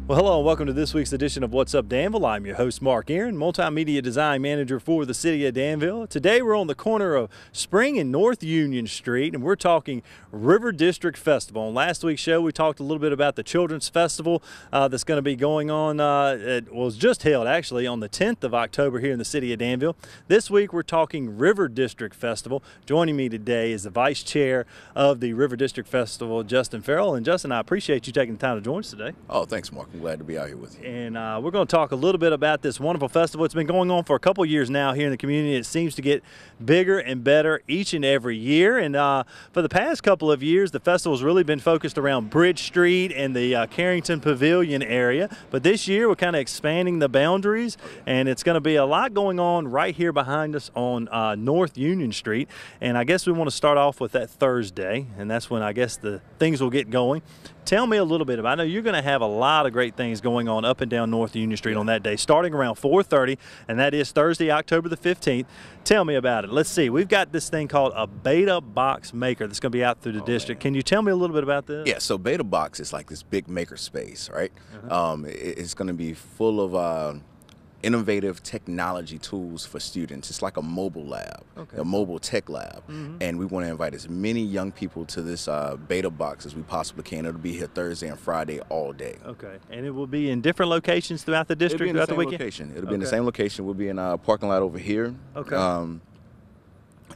Well, hello and welcome to this week's edition of What's Up Danville. I'm your host, Mark Aaron, Multimedia Design Manager for the City of Danville. Today we're on the corner of Spring and North Union Street, and we're talking River District Festival. On last week's show, we talked a little bit about the Children's Festival that's going to be going on. It was just held, actually, on the 10th of October here in the City of Danville. This week we're talking River District Festival. Joining me today is the Vice Chair of the River District Festival, Justin Farrell. And Justin, I appreciate you taking the time to join us today. Oh, thanks, Mark. I'm glad to be out here with you. And we're going to talk a little bit about this wonderful festival. It's been going on for a couple years now here in the community. It seems to get bigger and better each and every year. And for the past couple of years, the festival's really been focused around Bridge Street and the Carrington Pavilion area. But this year, we're kind of expanding the boundaries, and it's going to be a lot going on right here behind us on North Union Street. And I guess we want to start off with that Thursday, and that's when I guess the things will get going. Tell me a little bit about it. I know you're going to have a lot of great things going on up and down North Union Street on that day, starting around 4:30, and that is Thursday, October the 15th. Tell me about it. Let's see. We've got this thing called a Beta Box Maker that's going to be out through the district. Can you tell me a little bit about this? Yeah, so Beta Box is like this big maker space, right? It's going to be full of innovative technology tools for students. It's like a mobile lab, a mobile tech lab. And we want to invite as many young people to this Beta Box as we possibly can. It'll be here Thursday and Friday all day. Okay. And it will be in different locations throughout the district throughout the weekend? It'll be in the same location. We'll be in a parking lot over here. Okay.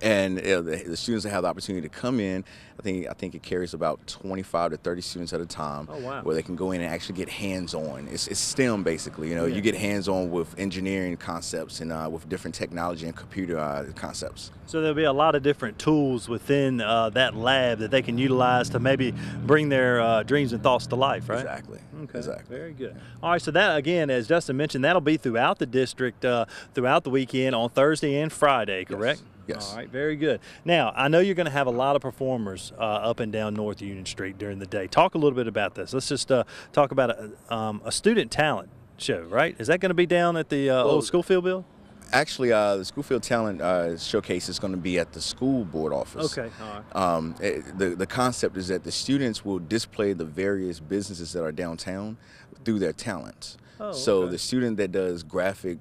And the students will have the opportunity to come in. I think it carries about 25 to 30 students at a time. Oh, wow. Where they can go in and actually get hands-on. It's STEM, basically. You know, you get hands-on with engineering concepts and with different technology and computer concepts. So there'll be a lot of different tools within that lab that they can utilize to maybe bring their dreams and thoughts to life, right? Exactly. Okay. Exactly. Very good. All right, so that, again, as Justin mentioned, that'll be throughout the district, throughout the weekend on Thursday and Friday, correct? Yes. All right, very good. Now, I know you're going to have a lot of performers up and down North Union Street during the day. Talk a little bit about this. Let's just talk about a student talent show, right? Is that going to be down at the old Schoolfield building? Actually, the Schoolfield Talent Showcase is going to be at the school board office. Okay, all right. The concept is that the students will display the various businesses that are downtown through their talents. Oh, so okay. the student that does graphic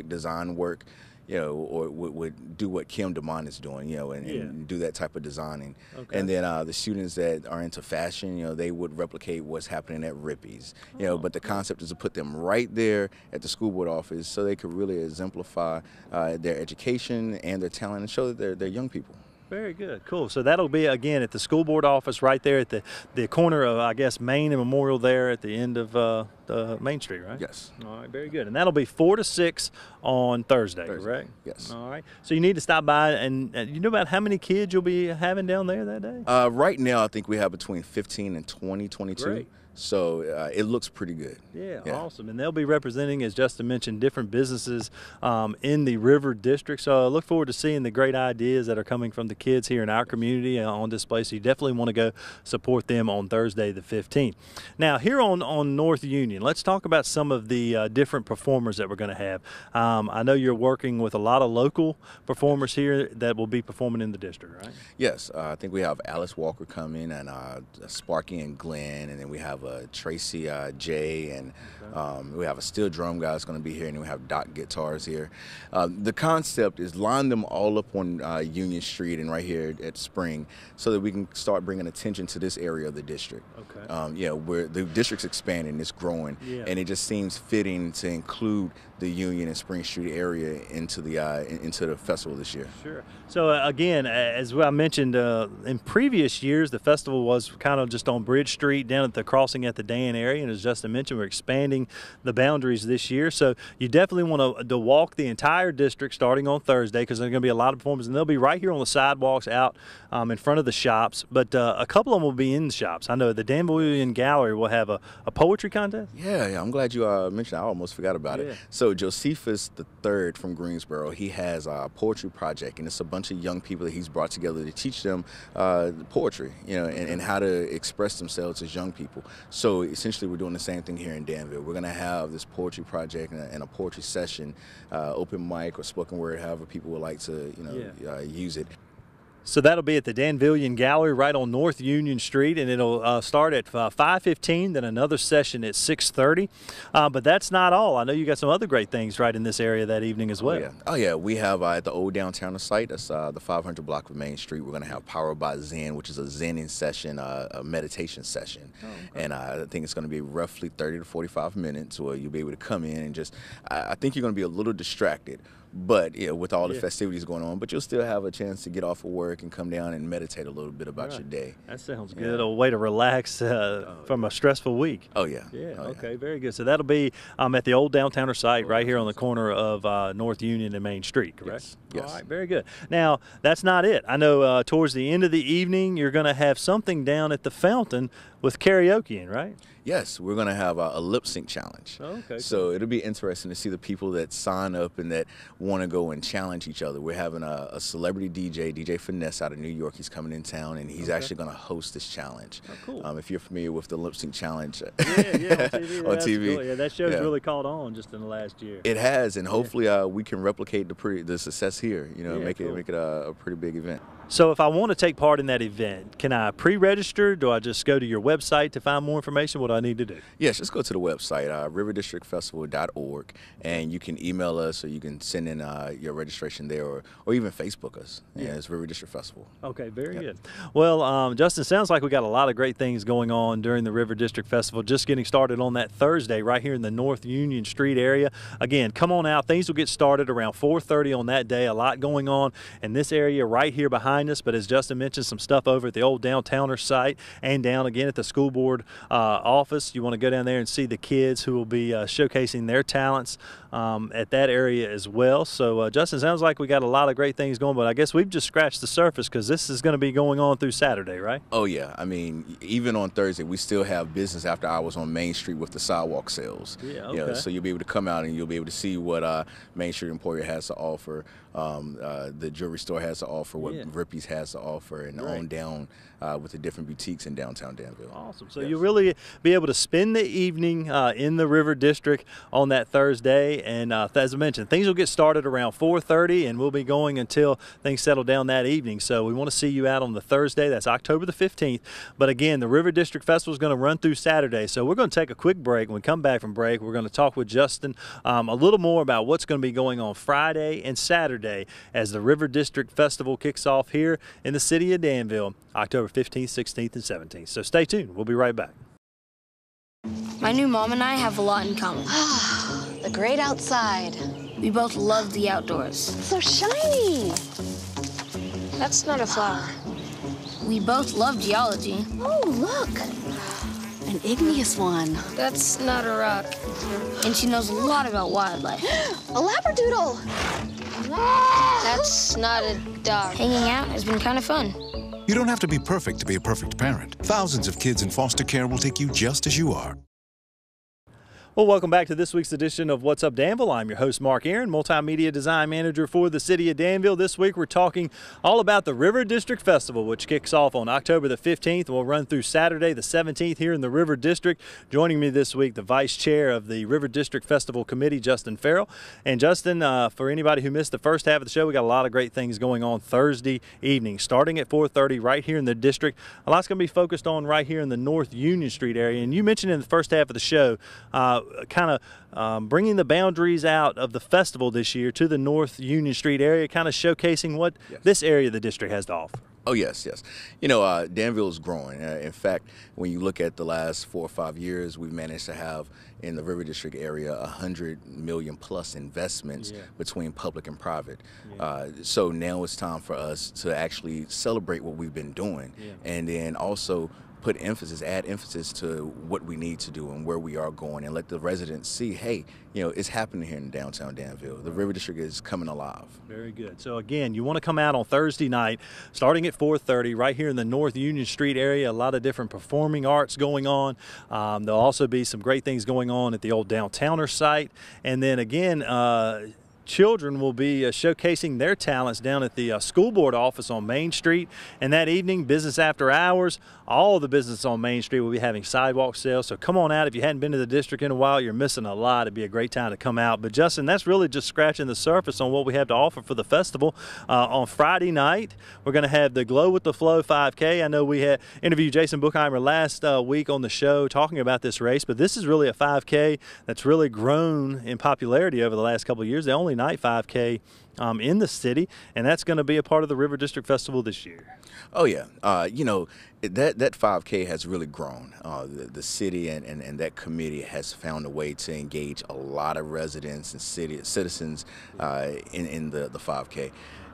design work, you know, or would do what Kim DeMond is doing, you know, and do that type of designing. Okay. And then the students that are into fashion, you know, they would replicate what's happening at Rippy's, you know, but the concept is to put them right there at the school board office so they could really exemplify their education and their talent and show that they're young people. Very good. Cool. So that'll be, again, at the school board office right there at the corner of, I guess, Main and Memorial there at the end of Main Street, right? Yes. All right. Very good. And that'll be 4 to 6 on Thursday, correct? Yes. All right. So you need to stop by, and you know about how many kids you'll be having down there that day? Right now, I think we have between 15 and 22. Great. So it looks pretty good. Yeah, awesome. And they'll be representing, as Justin mentioned, different businesses in the River District. So I look forward to seeing the great ideas that are coming from the kids here in our community on display. So you definitely want to go support them on Thursday the 15th. Now, here on North Union, let's talk about some of the different performers that we're going to have. I know you're working with a lot of local performers here that will be performing in the district, right? Yes. I think we have Alice Walker coming, and Sparky and Glenn, and then we have Tracy J, and we have a steel drum guy that's going to be here, and then we have Doc guitars here. The concept is line them all up on Union Street and right here at Spring so that we can start bringing attention to this area of the district. Okay. Yeah, where the district's expanding, it's growing, and it just seems fitting to include the Union and Spring Street area into the festival this year. Sure. So again, as I mentioned in previous years, the festival was kind of just on Bridge Street down at the crossing at the Dan area, and as Justin mentioned, we're expanding the boundaries this year. So you definitely want to walk the entire district starting on Thursday, because there's going to be a lot of performers, and they'll be right here on the sidewalks out in front of the shops. But a couple of them will be in the shops. I know the Danville Gallery will have a poetry contest. Yeah. I'm glad you mentioned that. I almost forgot about it. So Josephus III from Greensboro, he has a poetry project, and it's a bunch of young people that he's brought together to teach them poetry, you know, and how to express themselves as young people. So essentially, we're doing the same thing here in Danville. We're going to have this poetry project and a poetry session, open mic or spoken word, however people would like to, use it. So that'll be at the Danville Gallery right on North Union Street, and it'll start at 5:15, then another session at 6:30. But that's not all. I know you got some other great things right in this area that evening as well. Oh yeah. We have at the old downtown site, that's the 500 block of Main Street, we're going to have Powered by Zen, which is a Zen session, a meditation session. Oh, okay. And I think it's going to be roughly 30 to 45 minutes where you'll be able to come in and just, I think you're going to be a little distracted. But with all the festivities going on, but you'll still have a chance to get off of work and come down and meditate a little bit about your day. That sounds good. A way to relax from a stressful week. Oh yeah. Okay, very good. So that'll be at the old downtowner site right here on the corner of North Union and Main Street, correct? Yes. All right, very good. Now, that's not it. I know towards the end of the evening, you're going to have something down at the fountain with karaoke in, right? Yes, we're going to have a lip sync challenge. Oh, okay. So it'll be interesting to see the people that sign up and that want to go and challenge each other. We're having a celebrity DJ Finesse out of New York. He's coming in town, and he's actually going to host this challenge. Oh, cool. If you're familiar with the lip sync challenge. On TV. On TV. Cool. Yeah, that show's really caught on just in the last year. It has, and hopefully we can replicate the success here. Make it a pretty big event. So if I want to take part in that event, can I pre-register? Do I just go to your website to find more information? What do I need to do? Yes, just go to the website, riverdistrictfestival.org, and you can email us or you can send in your registration there or even Facebook us. Yeah, it's River District Festival. Okay, very good. Well, Justin, sounds like we got a lot of great things going on during the River District Festival, just getting started on that Thursday right here in the North Union Street area. Again, come on out. Things will get started around 4:30 on that day. A lot going on in this area right here behind us, but as Justin mentioned, some stuff over at the old downtowner site and down again at the school board office. You want to go down there and see the kids who will be showcasing their talents at that area as well. So Justin, sounds like we got a lot of great things going, but I guess we've just scratched the surface because this is going to be going on through Saturday, right? Oh yeah, I mean, even on Thursday we still have business after hours on Main Street with the sidewalk sales. So you'll be able to come out and you'll be able to see what Main Street Emporium has to offer, the jewelry store has to offer, what Rippy's has to offer, and on down with the different boutiques in downtown Danville. Awesome. So you'll really be able to spend the evening in the River District on that Thursday, and as I mentioned, things will get started around 4:30 and we'll be going until things settle down that evening. So we want to see you out on the Thursday. That's October the 15th. But again, the River District Festival is going to run through Saturday. So we're going to take a quick break. When we come back from break, we're going to talk with Justin a little more about what's going to be going on Friday and Saturday as the River District Festival kicks off here in the city of Danville, October 15th, 16th, and 17th. So stay tuned. We'll be right back. My new mom and I have a lot in common. The great outside. We both love the outdoors. So shiny. That's not a flower. We both love geology. Oh, look. An igneous one. That's not a rock. And she knows a lot about wildlife. A labradoodle. That's not a dog. Hanging out has been kind of fun. You don't have to be perfect to be a perfect parent. Thousands of kids in foster care will take you just as you are. Well, welcome back to this week's edition of What's Up Danville. I'm your host, Mark Aaron, Multimedia Design Manager for the City of Danville. This week we're talking all about the River District Festival, which kicks off on October the 15th and will run through Saturday the 17th here in the River District. Joining me this week, the Vice Chair of the River District Festival Committee, Justin Farrell. And Justin, for anybody who missed the first half of the show, we got a lot of great things going on Thursday evening, starting at 4:30 right here in the district. A lot's going to be focused on right here in the North Union Street area. And you mentioned in the first half of the show, kind of bringing the boundaries out of the festival this year to the North Union Street area, kind of showcasing what this area of the district has to offer. Oh, yes. Danville is growing. In fact, when you look at the last 4 or 5 years, we've managed to have in the River District area 100 million plus investments between public and private. So now it's time for us to actually celebrate what we've been doing and then also add emphasis to what we need to do and where we are going and let the residents see, hey, it's happening here in downtown Danville. The River District is coming alive. Very good. So again, you want to come out on Thursday night, starting at 4:30 right here in the North Union Street area. A lot of different performing arts going on. There'll also be some great things going on at the old downtowner site. And then again, children will be showcasing their talents down at the school board office on Main Street. And that evening, business after hours, all the business on Main Street will be having sidewalk sales. So come on out. If you hadn't been to the district in a while, you're missing a lot. It'd be a great time to come out. But Justin, that's really just scratching the surface on what we have to offer for the festival. On Friday night, we're going to have the Glow with the Flow 5K. I know we had interviewed Jason Buchheimer last week on the show talking about this race, but this is really a 5K that's really grown in popularity over the last couple of years. The only night 5K in the city, and that's going to be a part of the River District Festival this year. Oh yeah, you know, that 5K has really grown. The city and that committee has found a way to engage a lot of residents and citizens in the 5K.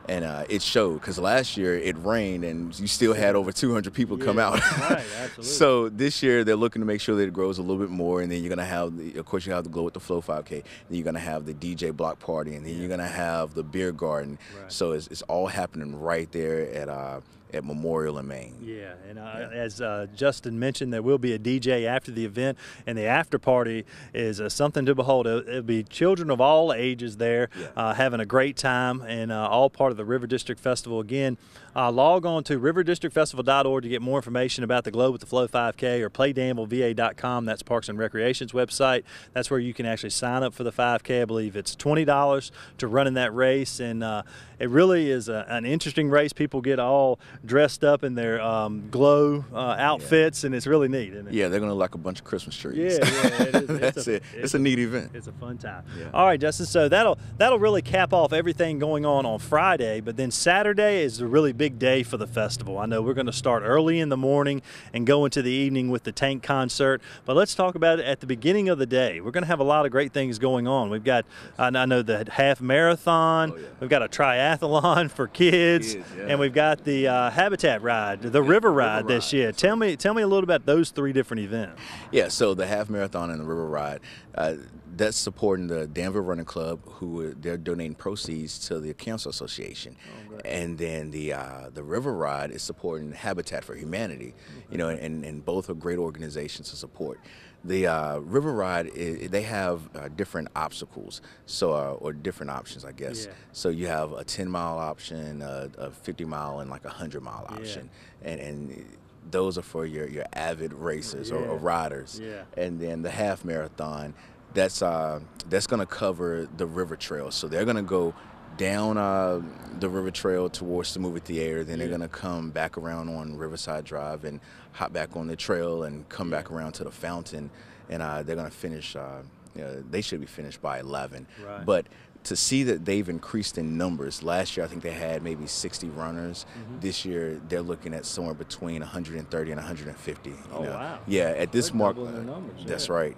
And it showed, because last year it rained and you still had over 200 people come out. Right, absolutely. So this year they're looking to make sure that it grows a little bit more, and then you're going to have, of course, you have the Glow with the Flow 5K, then you're going to have the DJ block party, and then you're going to have the beer garden. Right. So it's all happening right there at Memorial and Main. Yeah, and as Justin mentioned, there will be a DJ after the event, and the after party is something to behold. It'll be children of all ages there having a great time, and all part of the River District Festival. Again, log on to riverdistrictfestival.org to get more information about the Glow with the Flow 5K, or playdanvilleva.com. That's Parks and Recreation's website. That's where you can actually sign up for the 5K. I believe it's $20 to run in that race, and it really is an interesting race. People get all dressed up in their glow outfits, and it's really neat, isn't it? Yeah, they're going to look like a bunch of Christmas trees. Yeah, it is. That's it. It's a neat event. It's a fun time. Yeah. All right, Justin, so that'll really cap off everything going on Friday, but then Saturday is a really big day for the festival. I know we're going to start early in the morning and go into the evening with the tank concert, but let's talk about it at the beginning of the day. We're going to have a lot of great things going on. We've got, I know, the half marathon. We've got a triathlon for kids, and we've got the Habitat Ride, the River Ride this year. Tell me a little about those three different events. Yeah, so the half marathon and the River Ride, that's supporting the Danville Running Club, who they're donating proceeds to the Cancer Association. And then the River Ride is supporting Habitat for Humanity, you know, and both are great organizations to support. The River Ride, they have different obstacles, so or different options, I guess. Yeah. So you have a 10-mile option, a 50-mile, and like a 100-mile option, and those are for your avid racers or riders. Yeah. And then the half marathon, that's going to cover the river trail. So they're going to go down the river trail towards the movie theater, then they're going to come back around on Riverside Drive and hop back on the trail and come back around to the fountain, and they're going to finish, they should be finished by 11. Right. But to see that they've increased in numbers, last year I think they had maybe 60 runners. This year they're looking at somewhere between 130 and 150. Wow. Yeah, at this they're mark. Numbers, that's right.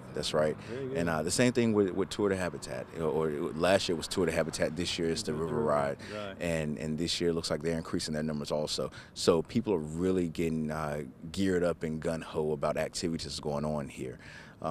And the same thing with Tour de Habitat. Or last year was Tour de Habitat. This year is the River Ride. Right. And this year it looks like they're increasing their numbers also. So people are really getting geared up and gung-ho about activities going on here. Go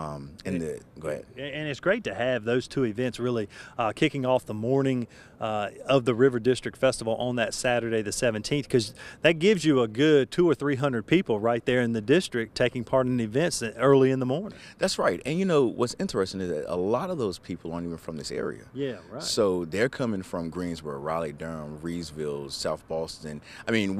ahead. And it's great to have those two events really kicking off the morning of the River District Festival on that Saturday the 17th, because that gives you a good 200 or 300 people right there in the district taking part in events early in the morning. That's right. And you know what's interesting is that a lot of those people aren't even from this area. Yeah, right. So they're coming from Greensboro, Raleigh-Durham, Reedsville, South Boston. I mean,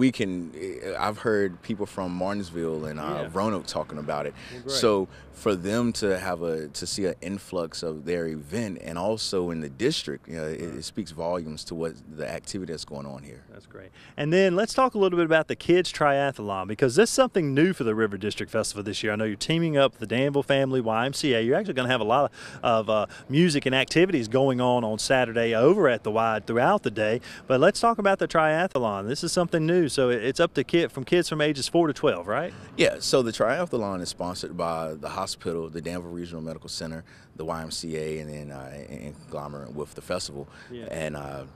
I've heard people from Martinsville and Roanoke talking about it. Well, so for them to see an influx of their event, and also in the district, it speaks volumes to what the activity that's going on here. That's great. And then let's talk a little bit about the kids triathlon, because this is something new for the River District Festival this year. I know you're teaming up with the Danville family YMCA. You're actually going to have a lot of music and activities going on Saturday over at the Y throughout the day. But let's talk about the triathlon. This is something new, so it's up to kids from ages 4 to 12, right? Yeah. So the triathlon is sponsored by the hospital, the Danville Regional Medical Center, the YMCA, and then in conglomerate with the festival. Yeah. And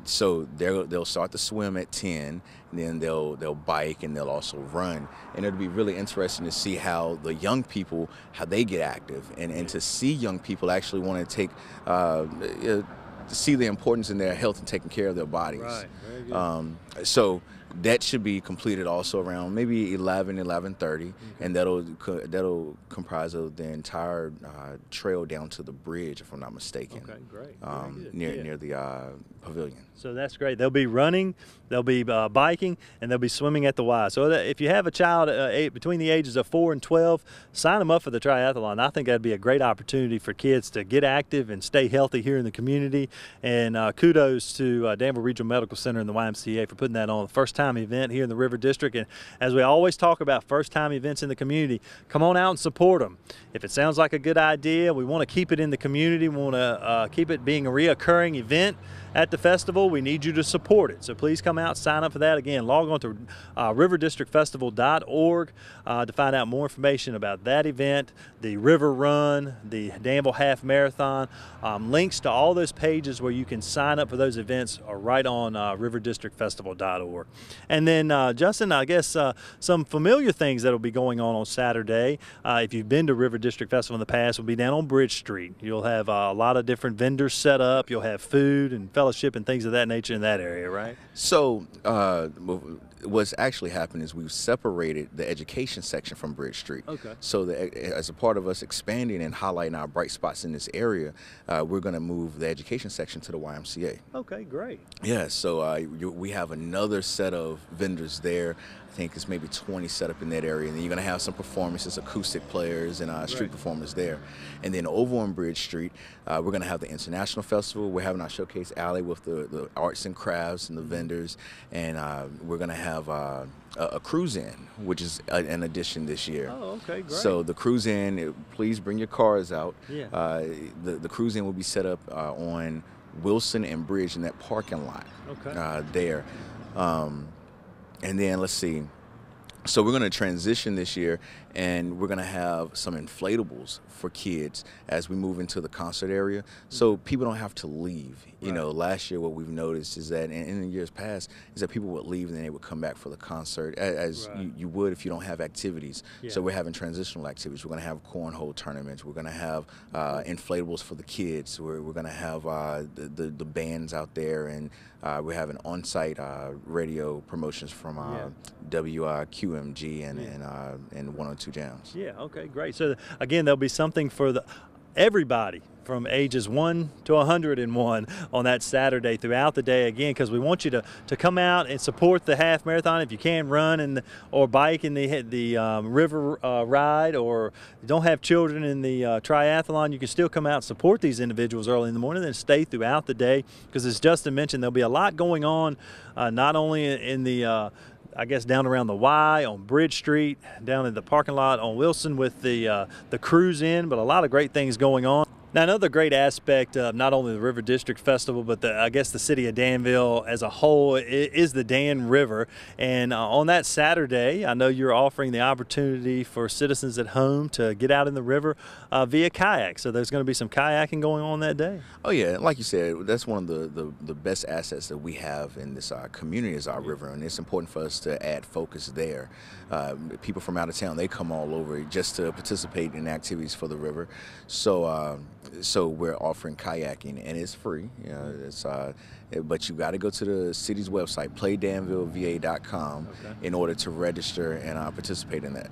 so they'll start to swim at 10, and then they'll bike, and they'll also run. And it'll be really interesting to see how the young people, how they get active, and to see young people actually want to take see the importance in their health and taking care of their bodies. Right. Very good. So That should be completed also around maybe 11:30, and that'll comprise of the entire trail down to the bridge, if I'm not mistaken. Okay, great. Near the pavilion. So that's great. They'll be running, they'll be biking, and they'll be swimming at the Y. So if you have a child between the ages of 4 and 12, sign them up for the triathlon. I think that'd be a great opportunity for kids to get active and stay healthy here in the community. And kudos to Danville Regional Medical Center and the YMCA for putting that on. The first-time event here in the River District. And as we always talk about first-time events in the community, come on out and support them. If it sounds like a good idea, we want to keep it in the community. We want to keep it being a reoccurring event at the festival. We need you to support it. So please come out, sign up for that. Again, log on to riverdistrictfestival.org to find out more information about that event, the River Run, the Danville Half Marathon. Links to all those pages where you can sign up for those events are right on riverdistrictfestival.org. And then, Justin, I guess some familiar things that will be going on Saturday, if you've been to River District Festival in the past, will be down on Bridge Street. You'll have a lot of different vendors set up. You'll have food and fellowship and things of that nature in that area, right? So what's actually happened is we've separated the education section from Bridge Street. Okay. So as a part of us expanding and highlighting our bright spots in this area, we're going to move the education section to the YMCA. Okay, great. Yeah, so we have another set of vendors there. I think it's maybe 20 set up in that area. And then you're going to have some performances, acoustic players and street performers there. And then over on Bridge Street, we're going to have the International Festival. We're having our showcase alley with the arts and crafts and the vendors. And we're going to have a cruise-in, which is an addition this year. Oh, okay, great. So the cruise-in, please bring your cars out. Yeah. The cruise-in will be set up on Wilson and Bridge in that parking lot there. And then let's see. So we're going to transition this year, and we're going to have some inflatables for kids as we move into the concert area, so people don't have to leave. You know, last year what we've noticed is that, and in the years past, is that people would leave and then they would come back for the concert, as you would if you don't have activities. Yeah. So we're having transitional activities. We're going to have cornhole tournaments. We're going to have inflatables for the kids. We're going to have the bands out there, and we're having on-site radio promotions from WQMG and 102 Jams. Yeah, okay, great. So again, there'll be something for everybody from ages 1 to 101 on that Saturday throughout the day, again, because we want you to come out and support the half marathon. If you can run or bike in the river ride, or you don't have children in the triathlon, you can still come out and support these individuals early in the morning and stay throughout the day, because as Justin mentioned, there'll be a lot going on, not only in the I guess down around the Y on Bridge Street, down in the parking lot on Wilson with the cruise in, but a lot of great things going on. Now, another great aspect of not only the River District Festival, but I guess the city of Danville as a whole is the Dan River. And on that Saturday, I know you're offering the opportunity for citizens at home to get out in the river via kayak. So there's going to be some kayaking going on that day. Oh yeah, like you said, that's one of the best assets that we have in this community is our river, and it's important for us to add focus there. People from out of town, they come all over just to participate in activities for the river. So we're offering kayaking, and it's free. You know, but you got to go to the city's website, playdanvilleva.com, in order to register and participate in that.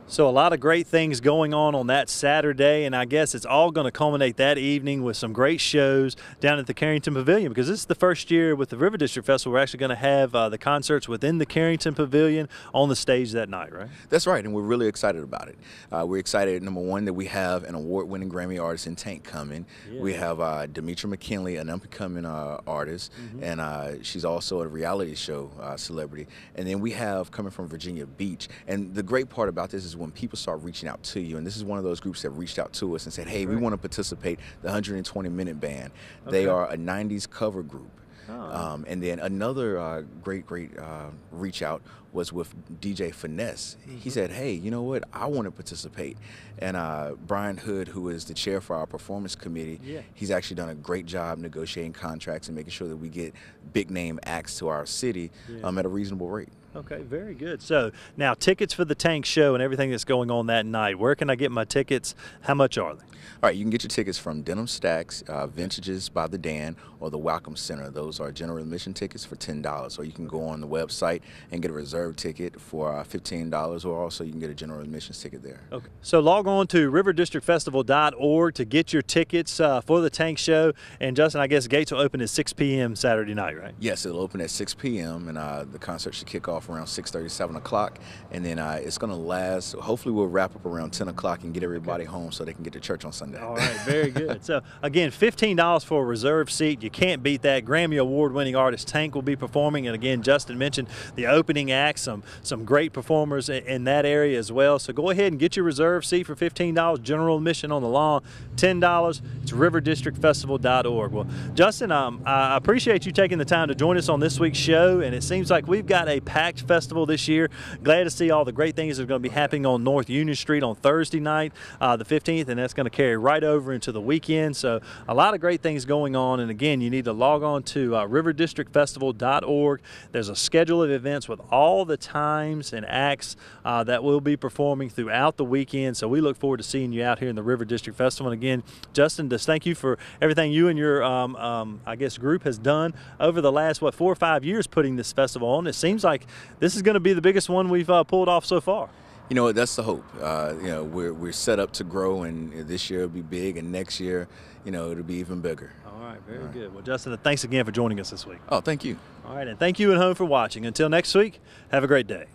So a lot of great things going on that Saturday, and I guess it's all going to culminate that evening with some great shows down at the Carrington Pavilion, because this is the first year with the River District Festival we're actually going to have the concerts within the Carrington Pavilion on the stage that night, right? That's right, and we're really excited about it. We're excited, number one, that we have an award-winning Grammy artist in Tank coming. Yeah. We have Demetra McKinley, an up-and-coming artist, and she's also a reality show celebrity. And then we have, coming from Virginia Beach, and the great part about this is when people start reaching out to you, and this is one of those groups that reached out to us and said, hey, we want to participate, the 120-Minute Band. They are a 90s cover group. And then another great reach out was with DJ Finesse. He said, hey, you know what, I want to participate. And Brian Hood, who is the chair for our performance committee, he's actually done a great job negotiating contracts and making sure that we get big name acts to our city at a reasonable rate. Okay, very good. So now tickets for the tank show and everything that's going on that night. Where can I get my tickets? How much are they? All right, you can get your tickets from Denim Stacks, Vintages by the Dan, or the Welcome Center. Those are general admission tickets for $10. Or you can go on the website and get a reserve ticket for $15, or also you can get a general admissions ticket there. Okay. So log on to riverdistrictfestival.org to get your tickets for the tank show. And Justin, I guess gates will open at 6 p.m. Saturday night, right? Yes, it'll open at 6 p.m. and the concert should kick off around 6:30, 7 o'clock, and then it's going to last. Hopefully, we'll wrap up around 10 o'clock and get everybody home so they can get to church on Sunday. All right, very good. So again, $15 for a reserve seat. You can't beat that. Grammy Award-winning artist Tank will be performing, and again, Justin mentioned the opening act, some great performers in that area as well. So go ahead and get your reserve seat for $15. General admission on the lawn, $10. It's riverdistrictfestival.org. Well, Justin, I appreciate you taking the time to join us on this week's show, and it seems like we've got a packed festival this year. Glad to see all the great things that are going to be happening on North Union Street on Thursday night, the 15th, and that's going to carry right over into the weekend. So a lot of great things going on, and again, you need to log on to riverdistrictfestival.org. There's a schedule of events with all the times and acts that will be performing throughout the weekend. So we look forward to seeing you out here in the River District Festival. And again, Justin, just thank you for everything you and your, I guess, group has done over the last, 4 or 5 years putting this festival on. It seems like this is going to be the biggest one we've pulled off so far. You know, that's the hope. We're set up to grow, and this year will be big, and next year, it'll be even bigger. All right, very good. Well, Justin, thanks again for joining us this week. Oh, thank you. All right, and thank you at home for watching. Until next week, have a great day.